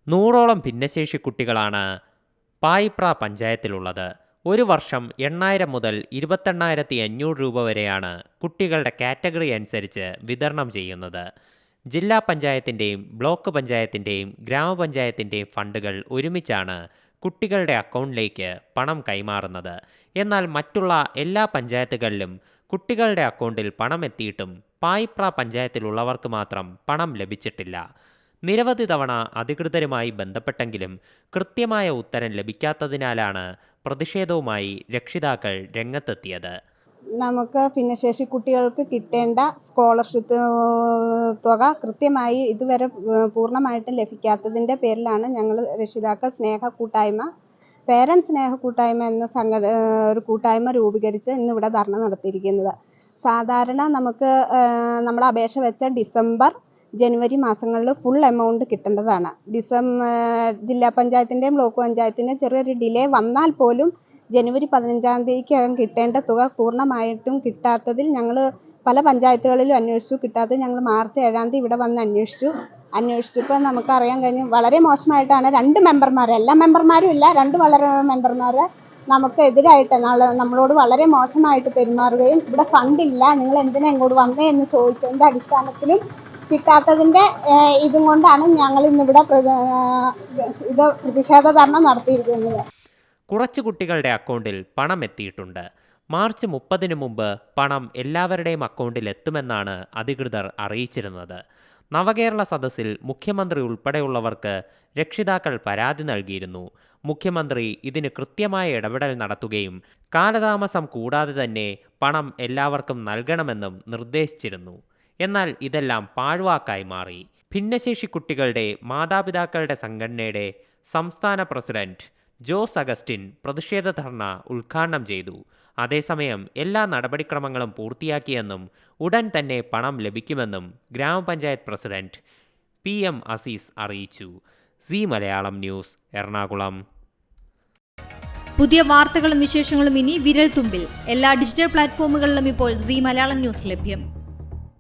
100ഓളം ഭിന്നശേഷി കുട്ടികളാണ് പായിപ്ര പഞ്ചായത്തിലുള്ളത്. ഒരു വർഷം 8,000 മുതൽ 28,500 രൂപ വരെയാണ് കുട്ടികളുടെ കാറ്റഗറി അനുസരിച്ച് വിതരണം ചെയ്യുന്നത്. ജില്ലാ പഞ്ചായത്തിൻ്റെയും ബ്ലോക്ക് പഞ്ചായത്തിൻ്റെയും ഗ്രാമപഞ്ചായത്തിൻ്റെയും ഫണ്ടുകൾ ഒരുമിച്ചാണ് കുട്ടികളുടെ അക്കൗണ്ടിലേക്ക് പണം കൈമാറുന്നത്. എന്നാൽ മറ്റുള്ള എല്ലാ പഞ്ചായത്തുകളിലും കുട്ടികളുടെ അക്കൗണ്ടിൽ പണം എത്തിയിട്ടും പായിപ്ര പഞ്ചായത്തിലുള്ളവർക്ക് മാത്രം പണം ലഭിച്ചിട്ടില്ല. നിരവധി തവണ അധികൃതരുമായി ബന്ധപ്പെട്ടെങ്കിലും കൃത്യമായ ഉത്തരം ലഭിക്കാത്തതിനാലാണ് പ്രതിഷേധവുമായി രക്ഷിതാക്കൾ രംഗത്തെത്തിയത്. നമുക്ക് ഭിന്നശേഷി കുട്ടികൾക്ക് കിട്ടേണ്ട സ്കോളർഷിപ്പ് തുക കൃത്യമായി ഇതുവരെ പൂർണ്ണമായിട്ടും ലഭിക്കാത്തതിൻ്റെ പേരിലാണ് ഞങ്ങൾ രക്ഷിതാക്കൾ പേരൻസ് സ്നേഹ കൂട്ടായ്മ എന്ന ഒരു കൂട്ടായ്മ രൂപീകരിച്ച് ഇന്നിവിടെ ധർണ നടത്തിയിരിക്കുന്നത്. സാധാരണ നമുക്ക് നമ്മൾ അപേക്ഷ വെച്ച ഡിസംബർ ജനുവരി മാസങ്ങളിൽ ഫുൾ എമൗണ്ട് കിട്ടേണ്ടതാണ്. ജില്ലാ പഞ്ചായത്തിൻ്റെയും ബ്ലോക്ക് പഞ്ചായത്തിൻ്റെയും ചെറിയൊരു ഡിലേ വന്നാൽ പോലും ജനുവരി 15-ാം തീയതിക്കകം കിട്ടേണ്ട തുക പൂർണ്ണമായിട്ടും കിട്ടാത്തതിൽ ഞങ്ങൾ പല പഞ്ചായത്തുകളിലും അന്വേഷിച്ചു. കിട്ടാത്തത് ഞങ്ങൾ മാർച്ച് 7-ാം തീയതി ഇവിടെ വന്ന് അന്വേഷിച്ചപ്പോൾ നമുക്കറിയാൻ കഴിഞ്ഞു വളരെ മോശമായിട്ടാണ് 2 മെമ്പർമാർ, എല്ലാ മെമ്പർമാരും ഇല്ല, 2 വളരെ മെമ്പർമാർ നമുക്ക് എതിരായിട്ട് നമ്മളോട് വളരെ മോശമായിട്ട് പെരുമാറുകയും ഇവിടെ ഫണ്ടില്ല, നിങ്ങൾ എന്തിനാ ഇങ്ങോട്ട് വന്നേ എന്ന് ചോദിച്ചതിൻ്റെ അടിസ്ഥാനത്തിലും കിട്ടാത്തതിൻ്റെ ഇതും കൊണ്ടാണ് ഞങ്ങൾ ഇന്നിവിടെ പ്രതിഷേധ ധർണ നടത്തിയിരിക്കുന്നത്. കുറച്ച് കുട്ടികളുടെ അക്കൗണ്ടിൽ പണം എത്തിയിട്ടുണ്ട്. മാർച്ച് 30-ന് മുമ്പ് പണം എല്ലാവരുടെയും അക്കൗണ്ടിൽ എത്തുമെന്നാണ് അധികൃതർ അറിയിച്ചിരുന്നത്. നവകേരള സദസ്സിൽ മുഖ്യമന്ത്രി ഉൾപ്പെടെയുള്ളവർക്ക് രക്ഷിതാക്കൾ പരാതി നൽകിയിരുന്നു. മുഖ്യമന്ത്രി ഇതിന് കൃത്യമായ ഇടപെടൽ നടത്തുകയും കാലതാമസം കൂടാതെ തന്നെ പണം എല്ലാവർക്കും നൽകണമെന്നും നിർദ്ദേശിച്ചിരുന്നു. എന്നാൽ ഇതെല്ലാം പാഴ്വാക്കായി മാറി. ഭിന്നശേഷി കുട്ടികളുടെ മാതാപിതാക്കളുടെ സംഘടനയുടെ സംസ്ഥാന പ്രസിഡന്റ് ജോസ് അഗസ്റ്റിൻ പ്രതിഷേധ ധർണ ഉദ്ഘാടനം ചെയ്തു. അതേസമയം എല്ലാ നടപടിക്രമങ്ങളും പൂർത്തിയാക്കിയെന്നും ഉടൻ തന്നെ പണം ലഭിക്കുമെന്നും ഗ്രാമപഞ്ചായത്ത് പ്രസിഡന്റ് PM അസീസ് അറിയിച്ചു. C Malayalam news, Ernakulam. പുതിയ വാർത്തകളും വിശേഷങ്ങളും ഇനി വിരൽ തുമ്പിൽ. എല്ലാ ഡിജിറ്റൽ പ്ലാറ്റ്ഫോമുകളിലും ഇപ്പോൾ സി മലയാളം ന്യൂസ് ലഭ്യം.